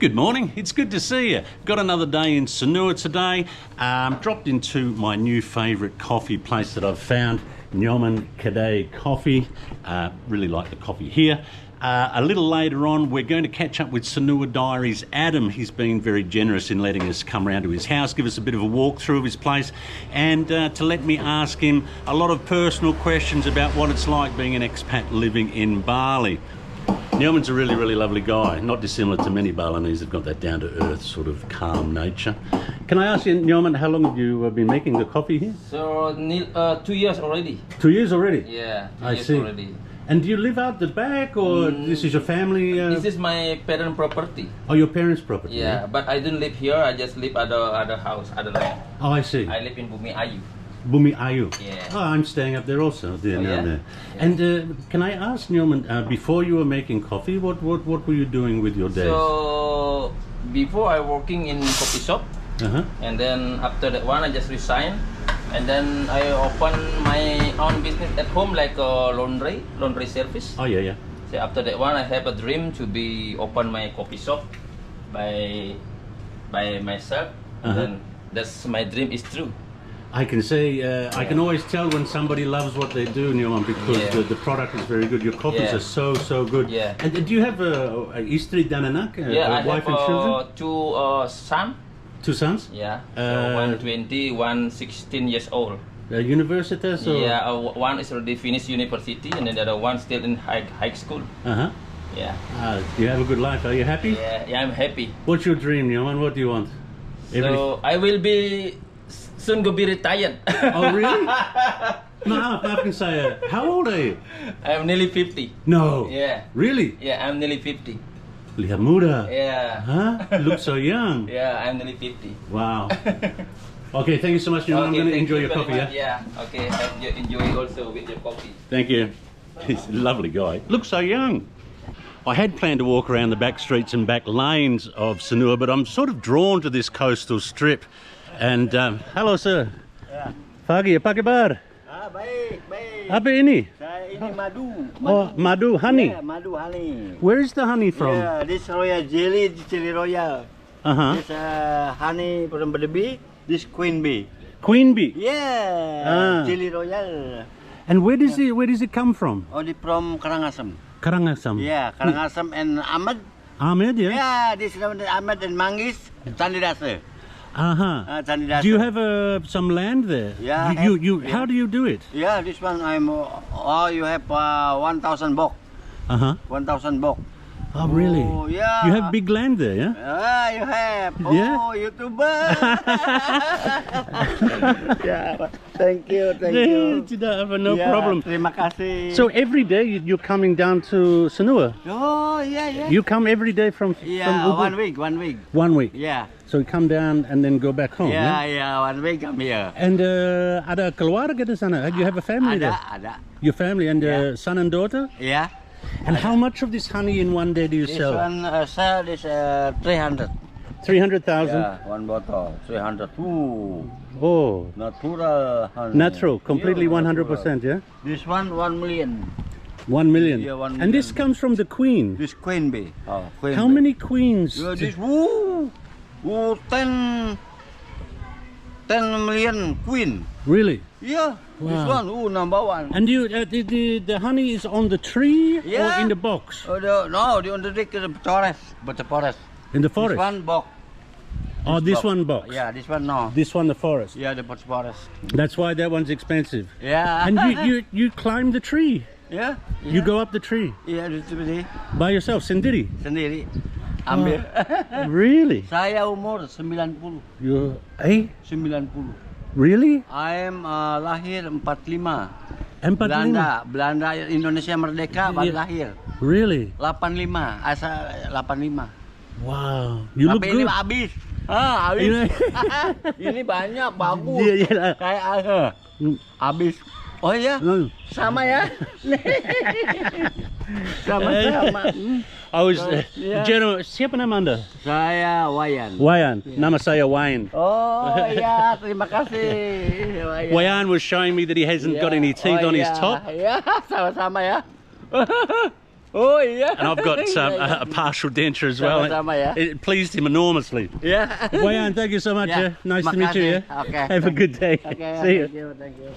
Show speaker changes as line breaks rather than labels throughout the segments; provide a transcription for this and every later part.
Good morning, it's good to see you. Got another day in Sanur today. Dropped into my new favourite coffee place that I've found, Nyoman Kadai Coffee. Really like the coffee here. A little later on, we're going to catch up with Sanur Diaries' Adam. He's been very generous in letting us come round to his house, give us a bit of a walkthrough of his place, and to let me ask him a lot of personal questions about what it's like being an expat living in Bali. Nyoman's a really, really lovely guy, not dissimilar to many Balinese. They've got that down-to-earth sort of calm nature. Can I ask you, Nyoman, how long have you been making the coffee here?
So, 2 years already.
2 years already?
Yeah, 2
I
years
see.
already.
And do you live out the back, or this is your family?
This is my parent property.
Oh, your parents' property?
Yeah, but I don't live here. I just live at other house, other land.
Oh, I see.
I live in Bumi Ayu.
Bumi Ayu.
Yeah.
Oh, I'm staying up there also. There,
Oh,
now
yeah?
there.
Yeah.
And can I ask, Nyoman, before you were making coffee, what were you doing with your days?
So, before I working in coffee shop, and then after that one I just resigned, and then I open my own business at home, like a laundry service.
Oh, yeah, yeah.
So after that one I have a dream to be open my coffee shop by myself, and then that's my dream is true.
I can say, I can always tell when somebody loves what they do, Nyoman, because the product is very good. Your coffees are so good.
Yeah.
And do you have a istri dan anak,
Yeah,
a wife
I
and children?
have two sons.
2 sons?
Yeah. So one 20, one 16 years old.
Universitas? Or?
Yeah, one is already finished university, and then the other one still in high school. Yeah.
You have a good life. Are you happy?
Yeah, I'm happy.
What's your dream, Nyoman? What do you want?
So I will be soon go be retired.
Oh, really? No, I can say, how old are you?
I'm nearly 50.
No.
Yeah.
Really?
Yeah, I'm nearly 50.
Lihat muda.
Yeah.
Huh? Look so young.
Yeah, I'm nearly 50.
Wow. Okay, thank you so much, Nyoman. I'm going to enjoy your coffee,
much. Yeah? Okay, hope you enjoy also with your coffee.
Thank you. He's a lovely guy. Looks so young. I had planned to walk around the back streets and back lanes of Sanur, but I'm sort of drawn to this coastal strip. And, hello, sir.
Ya.
Pagi, apa kabar?
Baik, baik.
Apa ini?
Ini madu.
Oh, madu, honey.
Yeah, madu honey.
Where is the honey from?
Yeah, this royal jelly, this jelly royal. This honey from the bee, this queen bee.
Queen bee.
Yeah, jelly royal.
And where does it come from?
Oh, this from Karangasem.
Karangasem.
Yeah, Karangasem and Ahmed.
Ahmed, yeah.
Yeah, this is Ahmed and Manggis, Candidase. Candidase.
Do you have some land there?
Yeah.
How do you do it?
Yeah, this one I'm. You have 1,000 bok. 1,000 bok.
Oh, really?
Oh, yeah.
You have big land there, yeah?
You have.
Yeah?
Oh, YouTuber. Yeah. Thank you.
No problem.
Terima kasih.
So every day you're coming down to Sanur?
Oh, yeah.
You come every day from
Yeah,
Ubud?
1 week.
1 week.
Yeah.
So you come down and then go back home,
Yeah, 1 week I'm here.
And ada keluarga di sana? You have a family there?
Ada.
Your family and
Yeah.
son and daughter?
Yeah.
And how much of this honey in one day do you
This
sell?
one sell is 300.
300,000?
Yeah, one bottle, 300. Ooh,
Oh,
natural honey.
natural, completely
Yeah,
100%, yeah?
This one, 1 million.
1 million.
Yeah, 1
And this
million.
comes from the queen.
This queen bee. Oh, queen
How
bee.
many queens?
Yeah, this 10 million queen.
Really?
Yeah, this
Wow.
one, number one.
And you, the honey is on the tree or
Yeah.
in the box?
No, the undertake is the forest.
In the
This
forest?
one box.
Oh, this one box.
Yeah, this one no.
This one, the forest.
Yeah, the forest.
That's why that one's expensive.
Yeah.
And you climb the tree.
Yeah.
You go up the tree
Iya, di sini
by yourself, sendiri.
sendiri. Ambil.
Really?
Saya umur 90.
You
90.
really?
I am lahir 45.
45?
Belanda Indonesia merdeka baru lahir.
Really?
85. Asal 85.
Wow. You look
Tapi ini
good.
habis. Habis. Ini banyak bagus.
Iya.
Kayak habis. Oh iya, sama ya. Sama-sama.
I was
Yeah.
General, siapa nama Anda?
Saya Wayan.
Wayan. Nama saya Wayan.
Oh iya, terima kasih.
Wayan was showing me that he hasn't got any teeth on his top.
Ya, sama-sama ya. Oh yeah.
And I've got a partial denture as well.
Sama-sama, ya.
It pleased him enormously.
Yeah.
Wayan, thank you so much.
Yeah.
Nice to meet you.
Makasih.
Yeah?
Okay.
Have a good day.
Okay,
See you.
Thank you.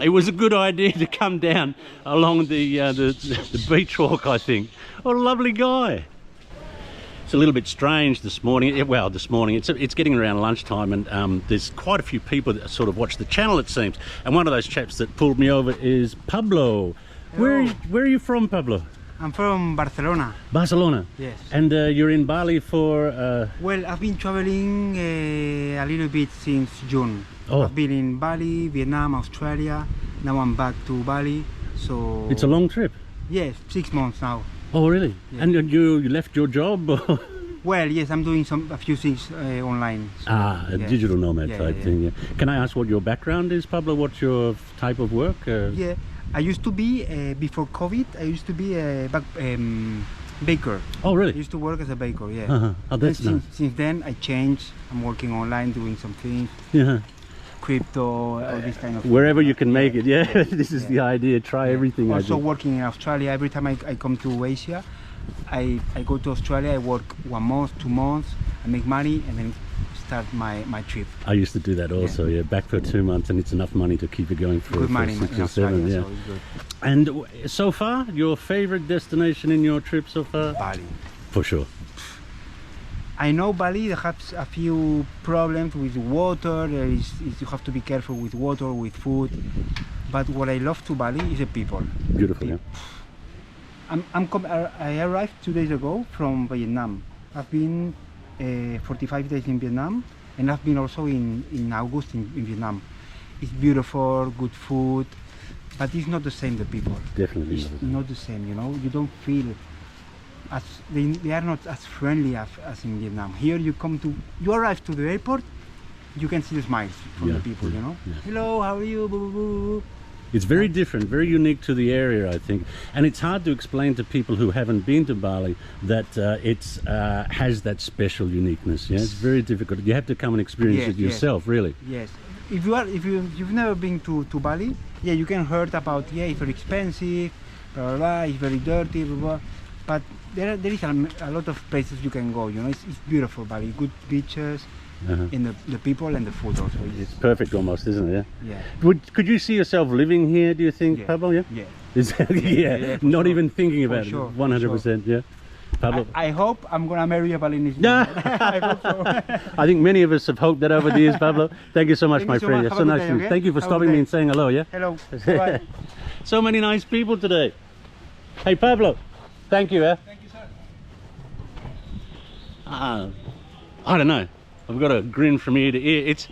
It was a good idea to come down along the beach walk, I think. What a lovely guy. It's a little bit strange this morning. Well, this morning it's getting around lunchtime, and there's quite a few people that sort of watch the channel, it seems. And one of those chaps that pulled me over is Pablo. Where are you from, Pablo?
I'm from Barcelona.
Barcelona.
Yes.
And you're in Bali for.
Well, I've been traveling a little bit since June.
Oh.
I've been in Bali, Vietnam, Australia. Now I'm back to Bali. So.
It's a long trip.
Yes, 6 months now.
Oh, really?
Yeah.
And you left your job?
Well, yes, I'm doing a few things online. So,
A
yeah.
digital nomad
Yeah,
type
yeah,
thing. Yeah. Can I ask what your background is, Pablo? What's your type of work?
Yeah, I used to be before COVID. I used to be a baker.
Oh,
I
really?
used to work as a baker. Yeah.
Oh, that's nice.
Since then, I changed. I'm working online, doing some things.
Yeah.
Crypto, all this kind of
Wherever you can make it, yeah. This is
Yeah.
the idea. Try everything. I
Also
think.
working in Australia. Every time I come to Asia, I go to Australia. I work 1 month, 2 months. I make money and then start my trip.
I used to do that also. Yeah. Back for 2 months, and it's enough money to keep it going for,
Good money
6
in
or 7.
Australia,
Yeah.
so it's good.
And so far, your favorite destination in your trip so far?
Bali.
For sure.
I know Bali has a few problems with water. You have to be careful with water, with food. But what I love to Bali is the people.
Beautiful. Yeah.
I arrived 2 days ago from Vietnam. I've been 45 days in Vietnam, and I've been also in August in Vietnam. It's beautiful, good food, but it's not the same, the people.
Definitely.
It's not the same, you know. You don't feel as they are not as friendly as in Vietnam. Here you arrive to the airport, you can see the smiles from the people, you know.
Yeah.
Hello, how are you? Boo, boo, boo.
It's very different, very unique to the area, I think, and it's hard to explain to people who haven't been to Bali that it has that special uniqueness. Yeah, it's very difficult. You have to come and experience it yourself, really.
Yes. If you've never been to Bali, yeah, you can heard about it's very expensive, blah, blah, blah, it's very dirty, blah, blah. But there is a lot of places you can go. You know, it's beautiful Bali, good beaches. And the people and the food also.
It's perfect almost, isn't it?
Yeah.
Could you see yourself living here, do you think, Pablo? Yeah.
Yeah.
Not
sure.
even thinking about
sure,
it. 100%. Yeah. Pablo.
I hope I'm gonna marry a Balinese.
Yeah.
I hope so.
I think many of us have hoped that over the years, Pablo. Thank you so much,
Thank
my
you so
friend.
much.
Yeah,
Have
so
a good
nice
day,
to meet you.
okay?
Thank you for
Have a
stopping
good
me
day.
and saying hello. Yeah.
Hello. Bye.
So many nice people today. Hey, Pablo. Thank you.
Thank you, sir.
I don't know. I've got a grin from ear to ear. It's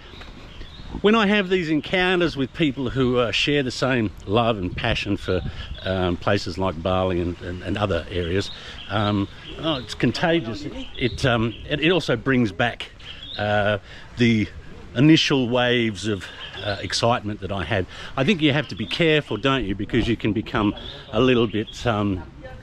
when I have these encounters with people who share the same love and passion for places like Bali and other areas. It's contagious. It also brings back the initial waves of excitement that I had. I think you have to be careful, don't you, because you can become a little bit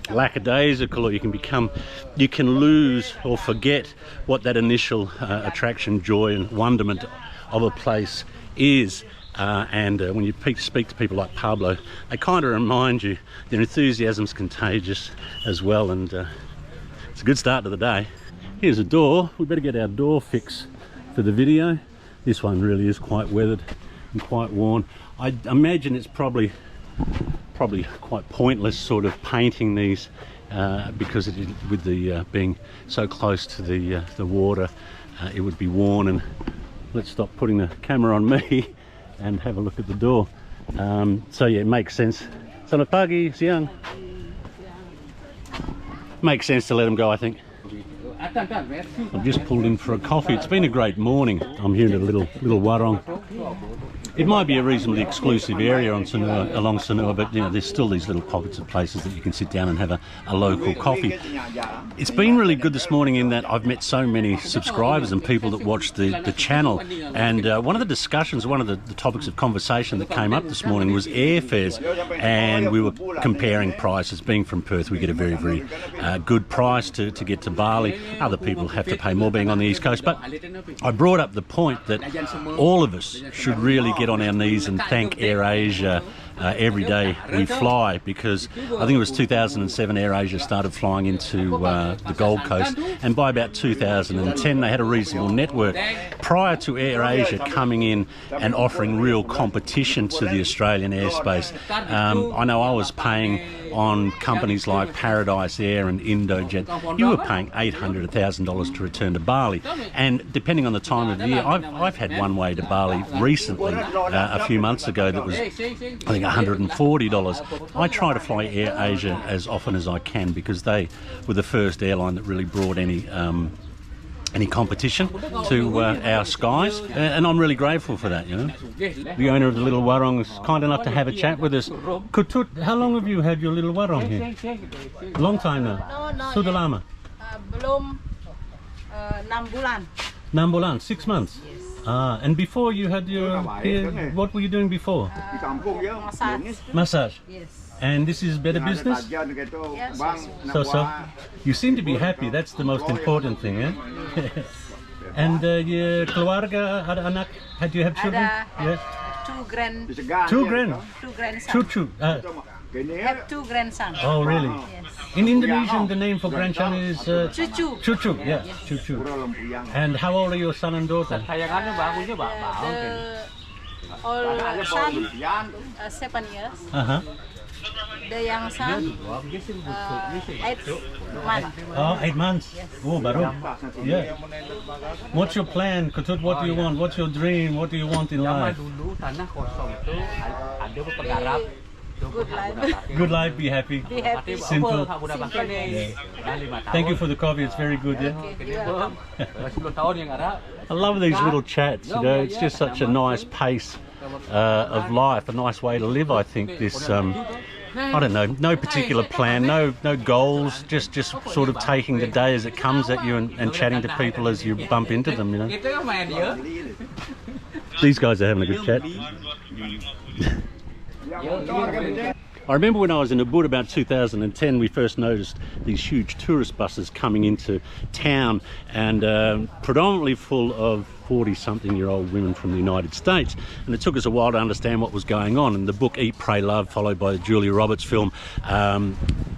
lackadaisical, or you can lose or forget what that initial attraction, joy and wonderment of a place is. And when you speak to people like Pablo, they kind of remind you their enthusiasm's contagious as well, and it's a good start to the day. Here's a door. We better get our door fix for the video. This one really is quite weathered and quite worn. I imagine it's probably quite pointless sort of painting these because with the being so close to the water, it would be worn. And let's stop putting the camera on me and have a look at the door. So yeah, it makes sense. Selamat pagi, siang. Makes sense to let them go, I think. I've just pulled in for a coffee. It's been a great morning. I'm here in a little warong. It might be a reasonably exclusive area on Sanur, along Sanur, but you know, there's still these little pockets of places that you can sit down and have a local coffee. It's been really good this morning in that I've met so many subscribers and people that watch the channel, and one of the discussions, one of the topics of conversation that came up this morning was airfares, and we were comparing prices. Being from Perth, we get a very, very good price to get to Bali. Other people have to pay more being on the East Coast, but I brought up the point that all of us should really get on our knees and thank AirAsia every day we fly, because I think it was 2007 AirAsia started flying into the Gold Coast, and by about 2010 they had a reasonable network. Prior to AirAsia coming in and offering real competition to the Australian airspace, I know I was paying on companies like Paradise Air and Indojet. You were paying $800, $1,000 to return to Bali, and depending on the time of the year, I've had one way to Bali recently, a few months ago, that was I think $140. I try to fly AirAsia as often as I can, because they were the first airline that really brought any competition to our skies, and I'm really grateful for that, you know. The owner of the little warong is kind enough to have a chat with us. Kutut, how long have you had your little warong here? Long time now?
No,
Sudah lama?
belum 6 bulan.
6 bulan, 6 months?
Yes.
And before you had your here, what were you doing before?
Massage.
Massage?
Yes.
And this is better business?
Yes.
So. You seem to be happy, that's the most important thing, eh? And your keluarga, ada anak? Do you have children?
Ada two grandsons.
Chuchu.
Have 2 grandsons.
Oh, really?
Yes.
In Indonesian, the name for grandson is
Cucu.
Chuchu. Yeah, Chuchu. And how old are your son and daughter?
The old son 7 years. The young son 8 months.
Oh, 8 months.
Yes.
Oh, baru. Yeah. What's your plan, Kutut? What do you want? What's your dream? What do you want in life?
Good life.
Good life, be happy.
Be happy.
Simple.
Yes.
Thank you for the coffee, it's very good, yeah?
Okay, you're welcome.
I love these little chats, you know, it's just such a nice pace of life, a nice way to live, I think. This, I don't know, no particular plan, no goals, just sort of taking the day as it comes at you and chatting to people as you bump into them, you know. These guys are having a good chat. I remember when I was in Ubud about 2010, we first noticed these huge tourist buses coming into town, and predominantly full of 40-something-year-old women from the United States, and it took us a while to understand what was going on. And the book Eat, Pray, Love, followed by the Julia Roberts film,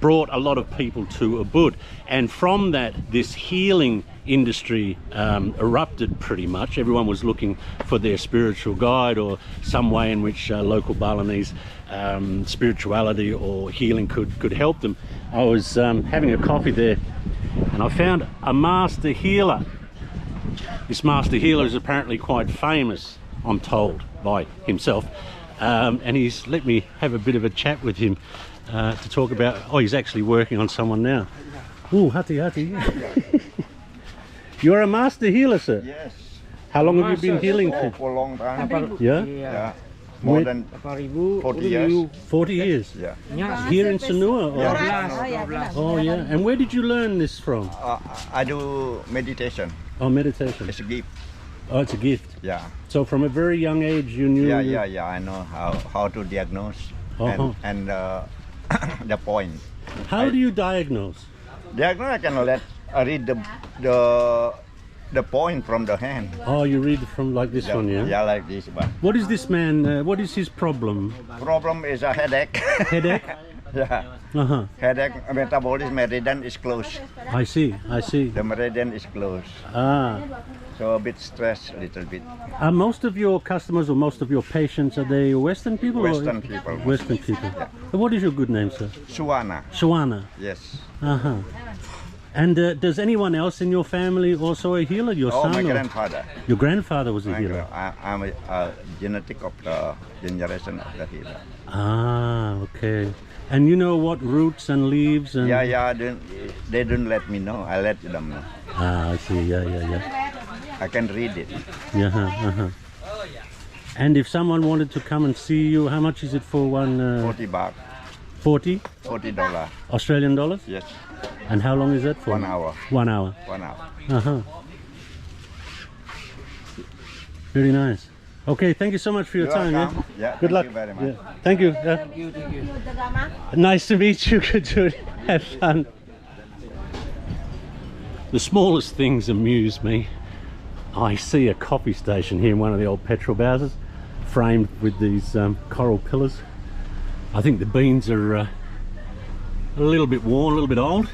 brought a lot of people to Ubud, and from that this healing industry erupted pretty much. Everyone was looking for their spiritual guide, or some way in which local Balinese spirituality or healing could help them. I was having a coffee there, and I found a master healer. This master healer is apparently quite famous, I'm told, by himself, and he's let me have a bit of a chat with him to talk about, he's actually working on someone now. Ooh, hati. You're a master healer, sir?
Yes.
How long have you been healing
For a long time.
Yeah?
Yeah. More than 40 years.
40 years?
Yeah.
Here in Sanur? Or?
Yeah.
Oh, yeah. And where did you learn this from?
I do meditation.
Oh, meditation.
It's a gift.
Oh, it's a gift.
Yeah.
So from a very young age you knew...
Yeah. I know how to diagnose and the point.
How do you diagnose?
Diagnose, I read the point from the hand.
Oh, you read from like this one, yeah?
Yeah, like this one.
What is this man, what is his problem?
Problem is a headache.
Headache?
Yeah. Headache, metabolism, meridian is closed.
I see.
The meridian is closed. So a bit stressed, a little bit.
Are most of your customers or most of your patients, are they Western people?
Western people.
Western people.
Yeah.
What is your good name, sir?
Suwana.
Yes.
Yes.
And does anyone else in your family also a healer? Your son?
My
or?
grandfather.
Your grandfather was a healer?
I'm a genetic of the generation of the healer.
Okay. And you know what roots and leaves and...
Yeah, they didn't let me know. I let them know.
I see, yeah.
I can read it.
And if someone wanted to come and see you, how much is it for one?
40 baht.
40?
$40.
Australian dollars?
Yes.
And how long is that for?
1 hour.
1 hour?
1 hour.
Very nice. Okay, thank you so much for your time.
Welcome.
Yeah?
Yeah,
Good luck.
Thank you very much.
Yeah. Thank you.
Thank you.
Nice to meet you. Good. Have fun. The smallest things amuse me. I see a coffee station here in one of the old petrol houses framed with these coral pillars. I think the beans are a little bit worn, a little bit old,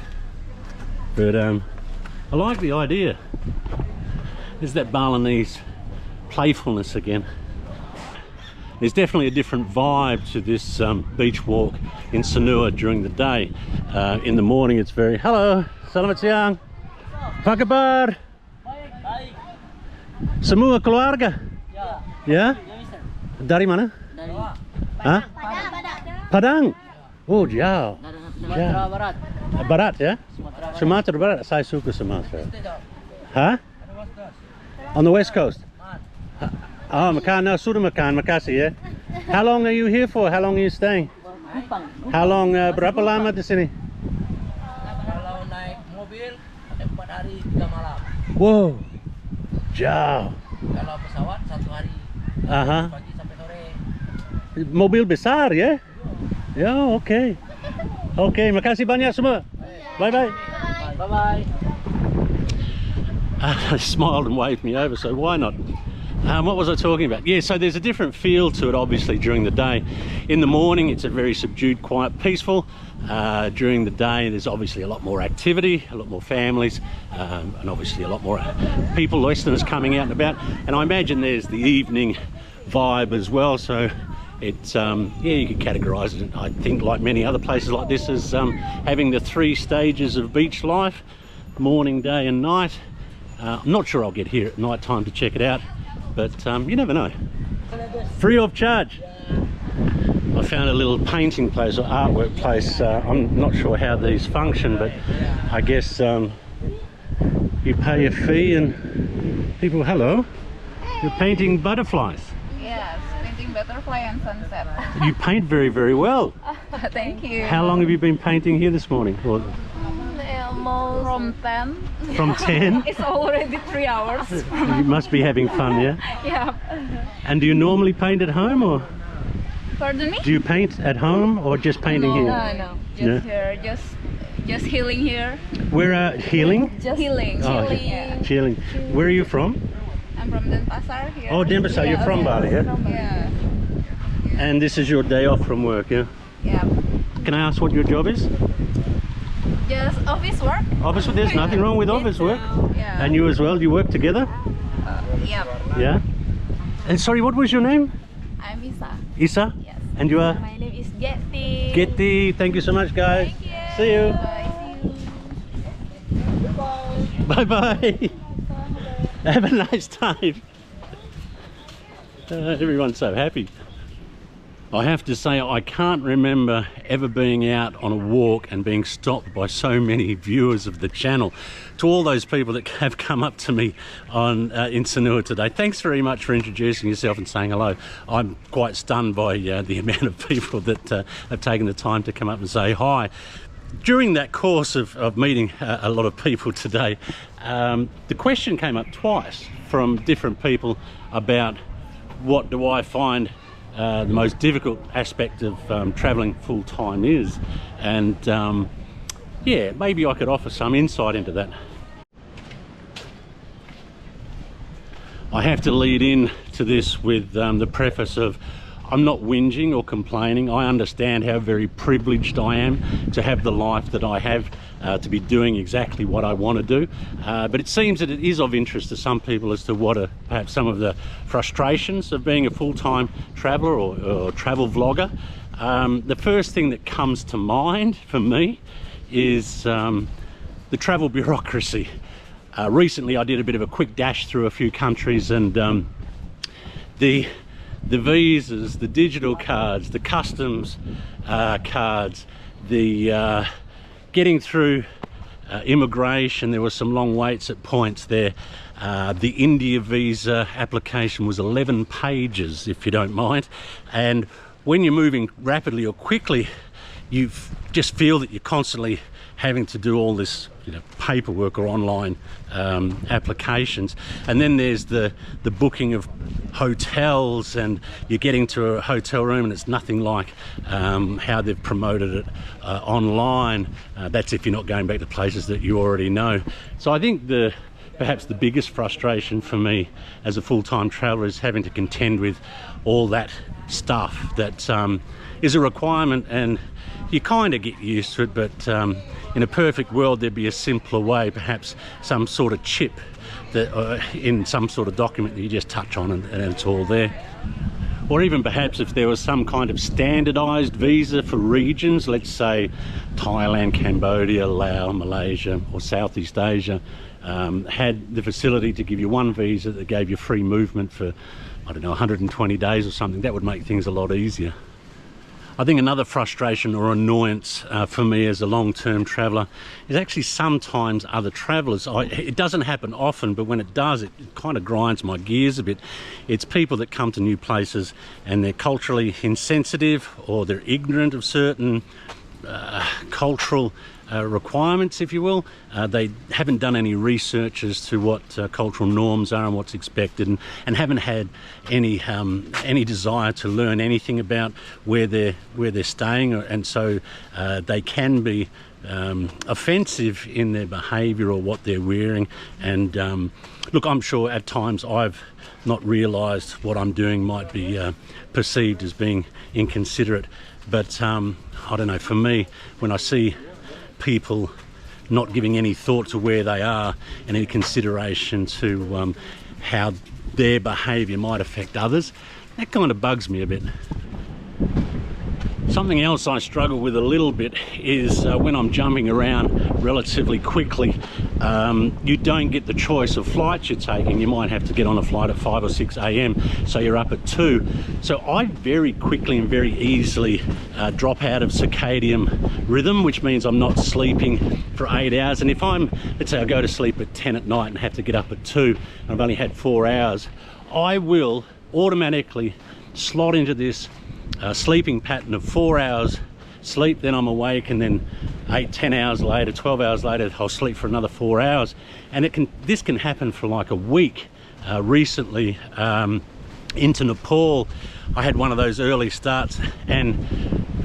but I like the idea. There's that Balinese playfulness again. There's definitely a different vibe to this beach walk in Sanur during the day. In the morning it's very, hello, selamat siang, apa kabar? Semua keluarga? Ya? Dari mana? Hah? Padang. Oh, jauh.
Sumatera Barat.
Barat ya? Sumatera Barat. Saya suka Sumatera. Hah? On the west coast. Oh, makan. No, sudah makan. Makasih ya. How long are you here for? How long are you staying? How long? Berapa lama di sini?
Kalau naik mobil ada 4 hari 3 malam.
Wow. Jauh.
Kalau pesawat 1 hari.
Aha.
Pagi sampai sore.
Mobil besar ya? Ya, oke. Oke, makasih banyak semua. Bye bye.
Bye bye.
They smiled and waved me over, so why not? What was I talking about? Yeah, so there's a different feel to it obviously during the day. In the morning it's a very subdued, quiet, peaceful. During the day there's obviously a lot more activity, a lot more families, and obviously a lot more people, Westerners coming out and about. And I imagine there's the evening vibe as well, so it's yeah, you could categorise it, I think, like many other places like this, as having the 3 stages of beach life: morning, day and night. I'm not sure I'll get here at night time to check it out, but you never know. Free of charge. I found a little painting place or artwork place. I'm not sure how these function, but I guess you pay a fee and people, hello, you're painting butterflies.
Yes, painting butterfly and sunset.
You paint very, very well.
Thank you.
How long have you been painting here this morning? Or
Almost from 10.
from 10?
It's already 3 hours.
You must be having fun, yeah?
Yeah.
And do you normally paint at home, or
Pardon me?
do you paint at home or just painting here?
No. Just here, just healing here.
We're healing?
Just healing.
Oh,
Yeah.
chilling. Where are you from?
I'm from Denpasar here.
Oh, Denpasar, you're from Bali, yeah?
Yeah.
And this is your day off from work, yeah?
Yeah.
Can I ask what your job is?
Just office work.
Office work? There's nothing wrong with office work.
Yeah.
And you as well? Do you work together?
Yeah.
Yeah? And sorry, what was your name?
I'm Isa.
Isa?
Yes.
And you are?
My name is Getty.
Getty. Thank you so much, guys.
Thank you.
See you.
Bye. See you.
Bye-bye. Have a nice time. Everyone's so happy. I have to say, I can't remember ever being out on a walk and being stopped by so many viewers of the channel. To all those people that have come up to me on in Sanur today, thanks very much for introducing yourself and saying hello. I'm quite stunned by the amount of people that have taken the time to come up and say hi. During that course of meeting a lot of people today, the question came up twice from different people about what do I find the most difficult aspect of travelling full-time is, and yeah, maybe I could offer some insight into that. I have to lead in to this with the preface of I'm not whinging or complaining. I understand how very privileged I am to have the life that I have, to be doing exactly what I want to do. But it seems that it is of interest to some people as to what are perhaps some of the frustrations of being a full-time traveller or travel vlogger. The first thing that comes to mind for me is the travel bureaucracy. Recently I did a bit of a quick dash through a few countries, and the visas, the digital cards, the customs cards, the getting through immigration, there were some long waits at points there. The India visa application was 11 pages, if you don't mind, and when you're moving rapidly or quickly, you just feel that you're constantly having to do all this, you know, paperwork or online applications. And then there's the booking of hotels, and you're getting to a hotel room and it's nothing like how they've promoted it online. That's if you're not going back to places that you already know. So I think the perhaps the biggest frustration for me as a full-time traveller is having to contend with all that stuff that is a requirement, and you kind of get used to it, but in a perfect world there'd be a simpler way, perhaps some sort of chip that in some sort of document that you just touch on and it's all there. Or even perhaps if there was some kind of standardized visa for regions, let's say Thailand, Cambodia, Laos, Malaysia or Southeast Asia, had the facility to give you one visa that gave you free movement for, I don't know, 120 days or something, that would make things a lot easier. I think another frustration or annoyance for me as a long-term traveller is actually sometimes other travellers. It doesn't happen often, but when it does, it kind of grinds my gears a bit. It's people that come to new places and they're culturally insensitive, or they're ignorant of certain cultural requirements, if you will. They haven't done any research as to what cultural norms are and what's expected, and haven't had any desire to learn anything about where they're staying, and so they can be offensive in their behaviour or what they're wearing. And look, I'm sure at times I've not realised what I'm doing might be perceived as being inconsiderate, but I don't know, for me, when I see people not giving any thought to where they are and any consideration to how their behaviour might affect others, that kind of bugs me a bit. Something else I struggle with a little bit is when I'm jumping around relatively quickly, you don't get the choice of flights you're taking. You might have to get on a flight at 5 or 6 a.m, so you're up at 2. So I very quickly and very easily drop out of circadian rhythm, which means I'm not sleeping for 8 hours. And if let's say I go to sleep at 10 at night and have to get up at 2, and I've only had 4 hours, I will automatically slot into this sleeping pattern of 4 hours sleep, then I'm awake, and then 8-10 hours later, 12 hours later, I'll sleep for another 4 hours. And this can happen for like a week. Recently into Nepal, I had one of those early starts, and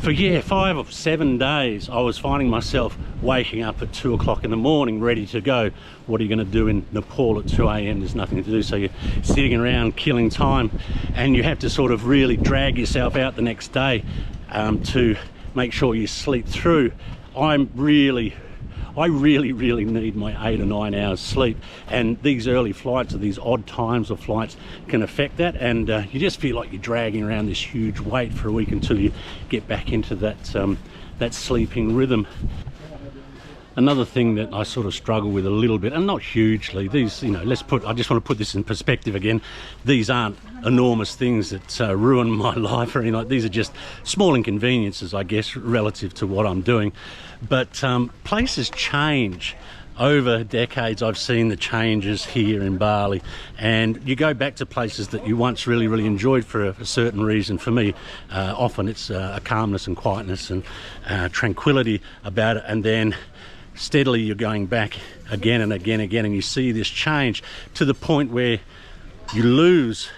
for 5 or 7 days I was finding myself waking up at 2 o'clock in the morning ready to go. What are you going to do in Nepal at 2 a.m? There's nothing to do, so you're sitting around killing time, and you have to sort of really drag yourself out the next day to make sure you sleep through. I really need my 8 or 9 hours sleep, and these early flights or these odd times of flights can affect that, and you just feel like you're dragging around this huge weight for a week until you get back into that sleeping rhythm. Another thing that I sort of struggle with a little bit, and not hugely, these, I just want to put this in perspective again. These aren't enormous things that ruin my life or anything like. These are just small inconveniences, I guess, relative to what I'm doing. But places change. Over decades, I've seen the changes here in Bali, and you go back to places that you once really enjoyed for a certain reason. For me, often it's a calmness and quietness and tranquility about it, and then steadily you're going back again and again and you see this change to the point where you lose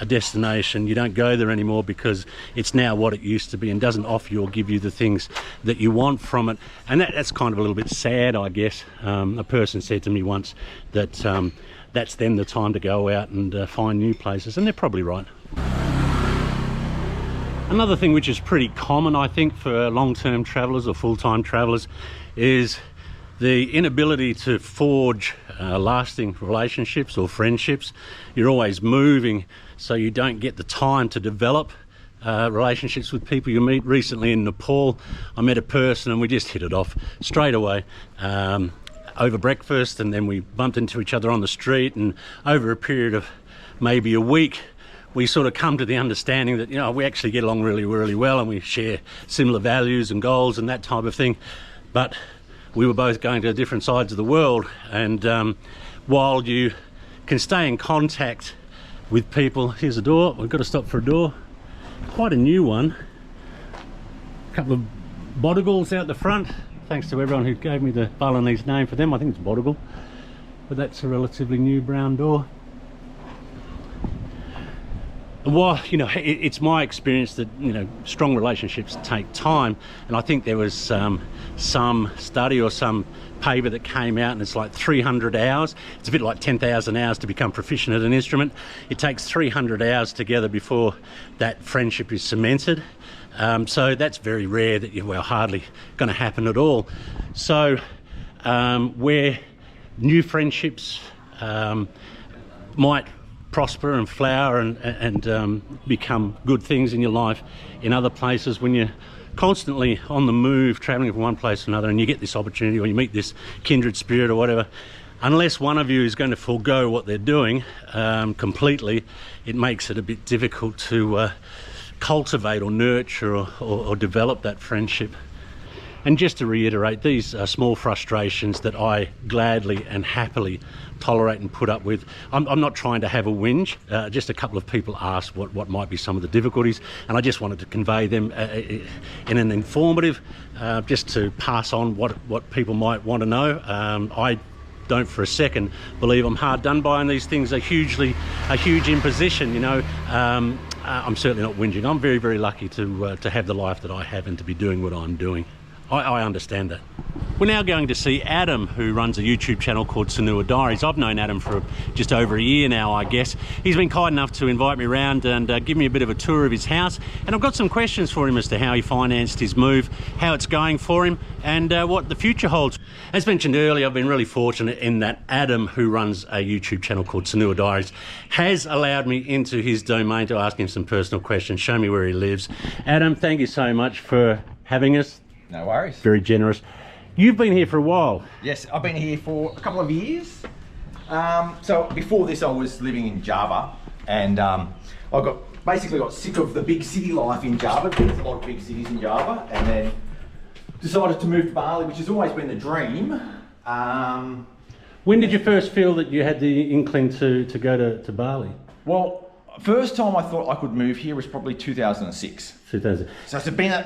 a destination. You don't go there anymore because it's now what it used to be and doesn't offer you or give you the things that you want from it, and that's kind of a little bit sad, I guess. A person said to me once that that's then the time to go out and find new places, and they're probably right. Another thing which is pretty common, I think, for long-term travellers or full-time travellers is the inability to forge lasting relationships or friendships. You're always moving, so you don't get the time to develop relationships with people you meet. Recently in Nepal, I met a person and we just hit it off straight away over breakfast, and then we bumped into each other on the street, and over a period of maybe a week we sort of come to the understanding that we actually get along really well, and we share similar values and goals and that type of thing. But we were both going to different sides of the world, and while you can stay in contact with people, here's a door, we've got to stop for a door, quite a new one, a couple of bodegals out the front, thanks to everyone who gave me the Balinese name for them. I think it's bodegal, but that's a relatively new brown door. And while it's my experience that strong relationships take time, and I think there was some study or some paper that came out, and it's like 300 hours. It's a bit like 10,000 hours to become proficient at an instrument. It takes 300 hours together before that friendship is cemented. So that's very rare, that well, hardly going to happen at all. So where new friendships might prosper and flower and become good things in your life, in other places, when you're constantly on the move, traveling from one place to another, and you get this opportunity, or you meet this kindred spirit or whatever, unless one of you is going to forego what they're doing completely, it makes it a bit difficult to cultivate or nurture or develop that friendship. And just to reiterate, these are small frustrations that I gladly and happily tolerate and put up with. I'm not trying to have a whinge. Just a couple of people asked what might be some of the difficulties, and I just wanted to convey them in an informative, just to pass on what people might want to know. I don't for a second believe I'm hard done by, and these things are a huge imposition, you know. I'm certainly not whinging. I'm very, very lucky to have the life that I have and to be doing what I'm doing. I understand that. We're now going to see Adam, who runs a YouTube channel called Sanur Diaries. I've known Adam for just over a year now, I guess. He's been kind enough to invite me around and give me a bit of a tour of his house. And I've got some questions for him as to how he financed his move, how it's going for him, and what the future holds. As mentioned earlier, I've been really fortunate in that Adam, who runs a YouTube channel called Sanur Diaries, has allowed me into his domain to ask him some personal questions, show me where he lives. Adam, thank you so much for having us.
No worries.
Very generous. You've been here for a while.
Yes, I've been here for a couple of years. So before this, I was living in Java, and I basically got sick of the big city life in Java. There's a lot of big cities in Java, and then decided to move to Bali, which has always been the dream.
When did you first feel that you had the inkling to go to Bali?
Well, first time I thought I could move here was probably 2006.
2000.
So it's been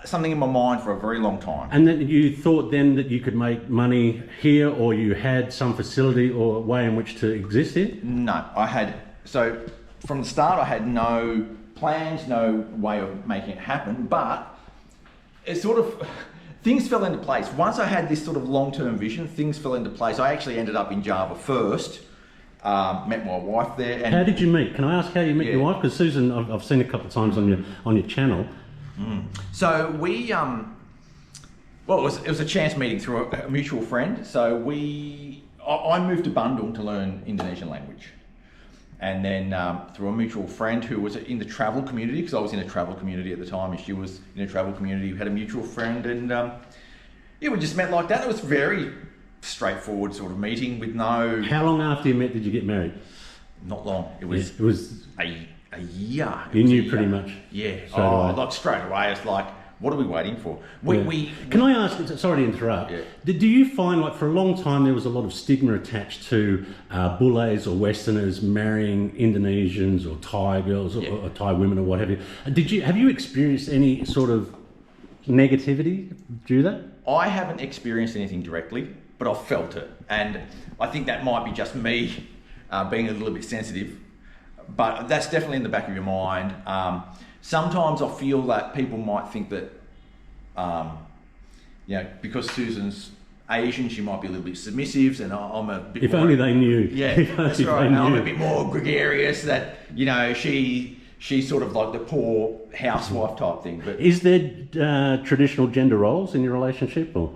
something in my mind for a very long time.
And then you thought then that you could make money here, or you had some facility or way in which to exist here?
No, so from the start I had no plans, no way of making it happen, but it sort of, things fell into place. Once I had this sort of long-term vision, things fell into place. I actually ended up in Java first, met my wife there. And
how did you meet? Can I ask how you met your wife? Because Susan, I've seen a couple of times on your channel.
So we, well, it was a chance meeting through a mutual friend. So I moved to Bandung to learn Indonesian language. And then through a mutual friend who was in the travel community, because I was in a travel community at the time and she was in a travel community, we had a mutual friend, and yeah, we just met like that. It was very straightforward sort of meeting with no...
How long after you met did you get married?
Not long. It was a year.
You knew pretty much?
Yeah. Like straight away, it's like, what are we waiting for?
Can I ask, sorry to interrupt, do you find, like, for a long time there was a lot of stigma attached to bullets or Westerners marrying Indonesians or Thai girls or Thai women or what have you? Have you experienced any sort of negativity due to that?
I haven't experienced anything directly, but I've felt it. And I think that might be just me being a little bit sensitive, but that's definitely in the back of your mind. Sometimes I feel that people might think that, you know, because Susan's Asian, she might be a little bit submissive, and I'm a bit
If only they knew.
Yeah, that's right. I'm a bit more gregarious, that, you know, she's sort of like the poor housewife type thing. But
is there traditional gender roles in your relationship, or?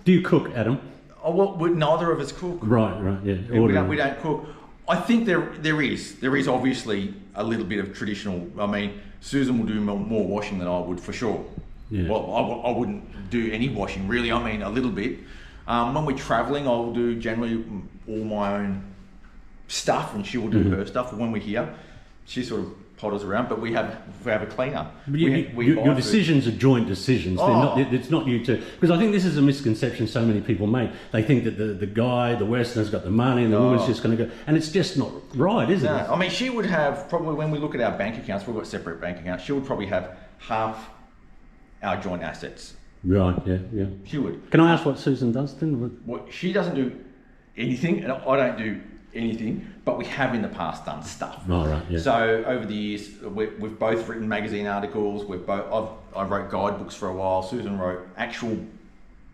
Do you cook, Adam?
Oh, well, neither of us cook.
Right, yeah.
We don't cook. I think there is obviously a little bit of traditional. I mean, Susan will do more washing than I would, for sure. Yeah. Well, I wouldn't do any washing really. I mean, a little bit. When we're traveling, I'll do generally all my own stuff, and she will do her stuff. When we're here, she sort of potters around, but we have a cleaner.
Your decisions are joint decisions. It's not you two. Because I think this is a misconception so many people make. They think that the guy, the Westerner's got the money and the woman's just going to go. And it's just not right, is it?
No, I mean, she would have, probably when we look at our bank accounts, we've got separate bank accounts, she would probably have half our joint assets.
Right, yeah.
She would.
Can I ask what Susan does then?
She doesn't do anything, and I don't do anything, but we have in the past done stuff.
Oh, right, yeah.
So over the years, we've both written magazine articles. I wrote guidebooks for a while. Susan wrote actual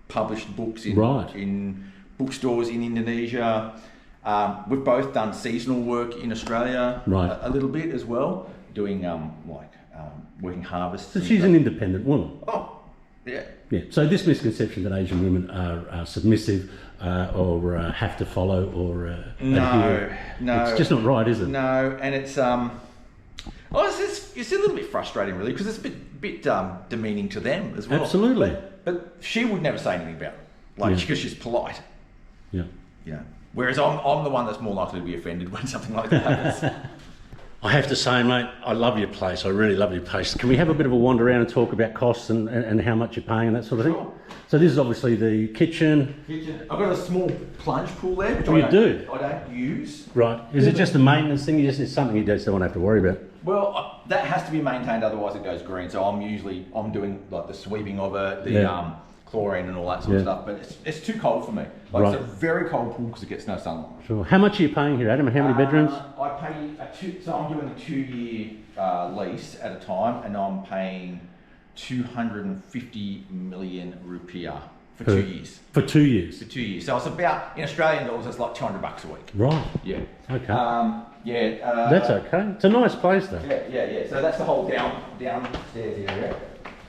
published books in bookstores in Indonesia. We've both done seasonal work in Australia a little bit as well, doing working harvests.
So she's an independent woman.
Oh, yeah.
Yeah. So this misconception that Asian women are submissive or have to follow or adhere, it's just not right, is it?
No, and it's it's a little bit frustrating really, because it's a bit demeaning to them as well.
Absolutely.
But she would never say anything about it, because she's polite.
Yeah.
Yeah. Whereas I'm the one that's more likely to be offended when something like that happens.
I have to say, mate, I love your place. I really love your place. Can we have a bit of a wander around and talk about costs and how much you're paying and that sort of thing?
Sure.
So this is obviously the kitchen.
I've got a small plunge pool there, which
I
don't use.
Right. Is it just a maintenance thing? It's something you just don't have to worry about?
Well, that has to be maintained, otherwise it goes green. So I'm doing like the sweeping of it, the chlorine and all that sort of stuff. But it's too cold for me. It's a very cold pool because it gets no sunlight. Sure.
How much are you paying here, Adam? And how many bedrooms?
I pay so I'm doing a 2-year lease at a time, and I'm paying 250 million rupiah for 2 years.
For 2 years?
For 2 years. So it's about, in Australian dollars, it's like $200 a week.
Right.
Yeah.
Okay. That's okay. It's a nice place though.
Yeah. So that's the whole downstairs area.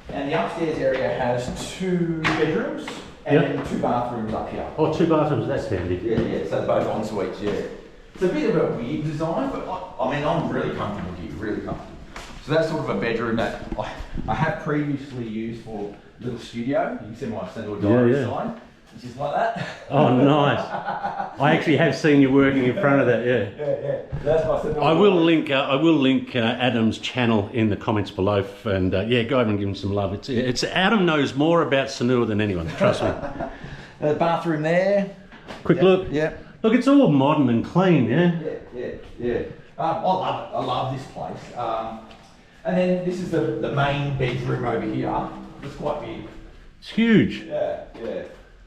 And the upstairs area has 2 bedrooms and then 2 bathrooms up here.
Oh, 2 bathrooms, that's handy.
Yeah. So both en suites, It's a bit of a weird design, but I'm really comfortable here, really comfortable. So that's sort of a bedroom that I have previously used for a little studio. You can see my Sanur Diaries sign, which is like that.
Oh, nice. I actually have seen you working in front of that,
Yeah. That's my Sanur
I will link Adam's channel in the comments below, and go over and give him some love. It's Adam knows more about Sanur than anyone, trust me.
The bathroom there.
Quick look.
Yeah.
Look, it's all modern and clean,
Yeah. I love this place. And then this is the main bedroom over here. It's quite big.
It's huge.
Yeah.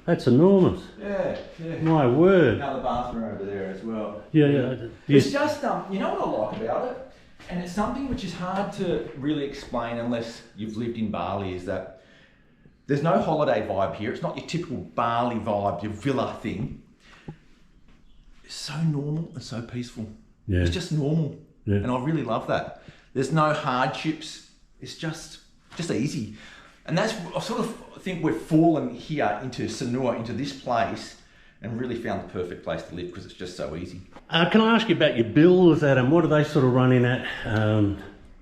That's enormous.
Yeah.
My word.
Another bathroom over there as well.
Yeah.
It's just, you know what I like about it? And it's something which is hard to really explain unless you've lived in Bali, is that there's no holiday vibe here. It's not your typical Bali vibe, your villa thing. It's so normal and so peaceful.
Yeah.
It's just normal.
Yeah.
And I really love that. There's no hardships. It's just easy. And that's, I sort of think we've fallen here into Sanur, into this place, and really found the perfect place to live because it's just so easy.
Can I ask you about your bills, Adam? What are they sort of running at?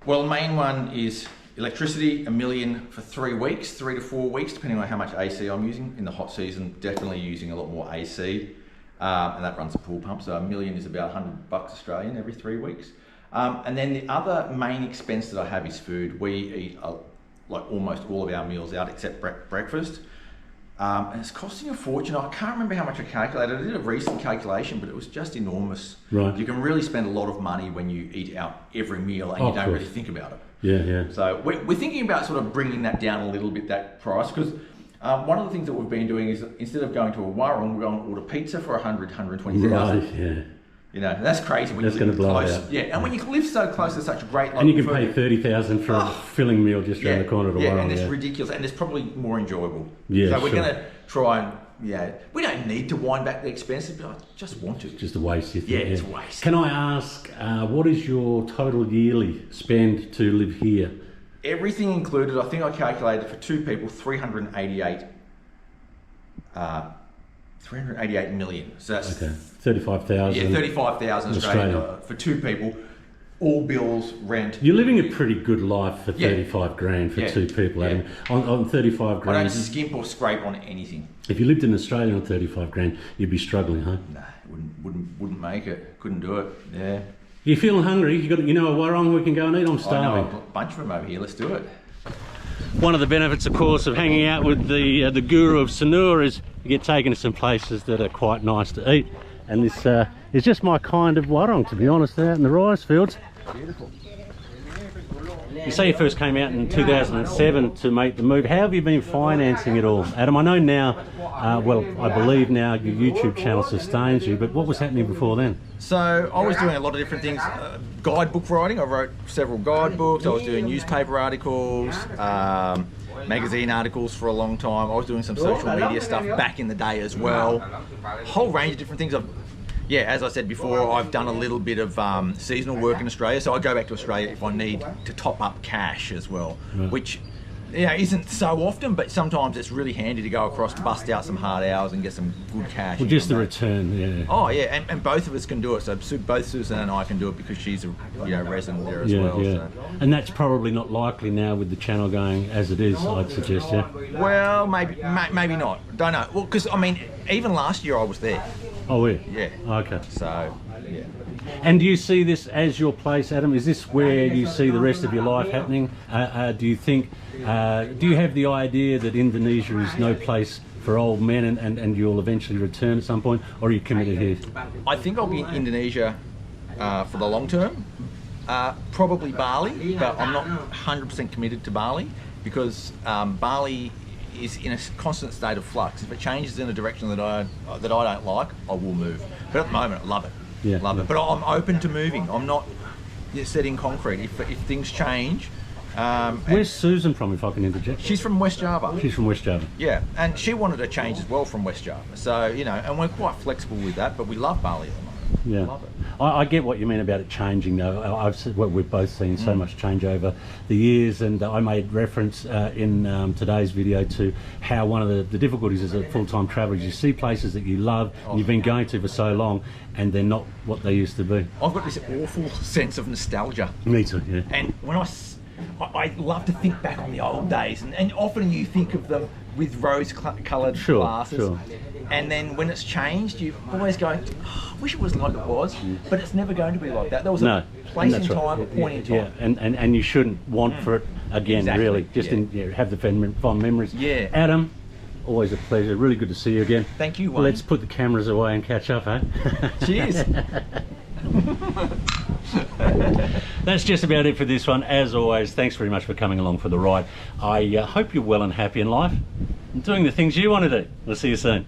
Well, the main one is electricity, $1 million for 3 weeks, 3 to 4 weeks, depending on how much AC I'm using. In the hot season, definitely using a lot more AC. And that runs a pool pump, so $1 million is about $100 Australian every 3 weeks. And then the other main expense that I have is food. We eat like almost all of our meals out except breakfast. And it's costing a fortune. I can't remember how much I calculated. I did a recent calculation, but it was just enormous.
Right.
You can really spend a lot of money when you eat out every meal and you don't really think about it.
Yeah.
So we're thinking about sort of bringing that down a little bit, that price, because one of the things that we've been doing is instead of going to a warung, we're going to order pizza for 120,000.
Right, yeah.
You know, that's crazy when
that's
you live close.
Out.
Yeah, and when you live so close to such a great
and you can pay 30,000 for a filling meal just around the corner to warung.
And it's ridiculous, and it's probably more enjoyable.
Yeah,
so we're going to try and we don't need to wind back the expenses, but I just want to.
Just a waste, you think?
Yeah, it's a waste.
Can I ask, what is your total yearly spend to live here?
Everything included, I think I calculated for 2 people, 388 million. So that's
35,000.
Yeah, 35,000 Australian for 2 people. All bills, rent.
You're living a pretty good life for 35 grand for 2 people, Adam. On 35 grand.
I don't skimp or scrape on anything.
If you lived in Australia on 35 grand, you'd be struggling, huh?
Nah, wouldn't make it. Couldn't do it. Yeah.
You feeling hungry? You know a warung we can go and eat? I'm starving.
I know a bunch of them over here. Let's do it.
One of the benefits, of course, of hanging out with the guru of Sanur is you get taken to some places that are quite nice to eat. And this is just my kind of warung, to be honest, out in the rice fields.
Beautiful.
You say you first came out in 2007 to make the move. How have you been financing it all, Adam? I know now, well, I believe now your YouTube channel sustains you, but what was happening before then?
So I was doing a lot of different things. Guidebook writing, I wrote several guidebooks. I was doing newspaper articles, magazine articles for a long time. I was doing some social media stuff back in the day as well. A whole range of different things. Yeah, as I said before, I've done a little bit of seasonal work in Australia, so I go back to Australia if I need to top up cash as well, which isn't so often, but sometimes it's really handy to go across to bust out some hard hours and get some good cash.
Well, just the return, yeah.
Oh yeah, and both of us can do it. So both Susan and I can do it because she's a resident there as well.
Yeah.
So.
And that's probably not likely now with the channel going as it is, I'd suggest, yeah?
Well, maybe not. Don't know. Well, because I mean, even last year I was there.
Oh, yeah?
Yeah.
Okay.
So, yeah.
And do you see this as your place, Adam? Is this where you see the rest of your life happening? Do you think, do you have the idea that Indonesia is no place for old men and you'll eventually return at some point, or are you committed here?
I think I'll be in Indonesia for the long term. Probably Bali, but I'm not 100% committed to Bali because Bali is in a constant state of flux. If it changes in a direction that I don't like, I will move. But at the moment, I love it.
Yeah,
love it. But I'm open to moving. I'm not set in concrete. If things change.
Where's Susan from, if I can interject?
She's from West Java.
She's from West Java.
Yeah, and she wanted a change as well from West Java. So, and we're quite flexible with that, but we love Bali at the moment.
Yeah,
Love it.
I get what you mean about it changing though. We've both seen so much change over the years, and I made reference in today's video to how one of the difficulties as a full-time traveller is you see places that you love and you've been going to for so long and they're not what they used to be.
I've got this awful sense of nostalgia.
Me too, yeah.
And when I love to think back on the old days, and often you think of them with rose-coloured glasses. Sure. And then when it's changed, you always go, oh, I wish it was like it was, but it's never going to be like that. There was a place in time, a point in time.
Yeah, and you shouldn't want for it again, really. Just have the fond memories.
Yeah.
Adam, always a pleasure. Really good to see you again.
Thank you, Wayne.
Let's put the cameras away and catch up, eh?
Cheers.
That's just about it for this one. As always, thanks very much for coming along for the ride. I hope you're well and happy in life and doing the things you want to do. We'll see you soon.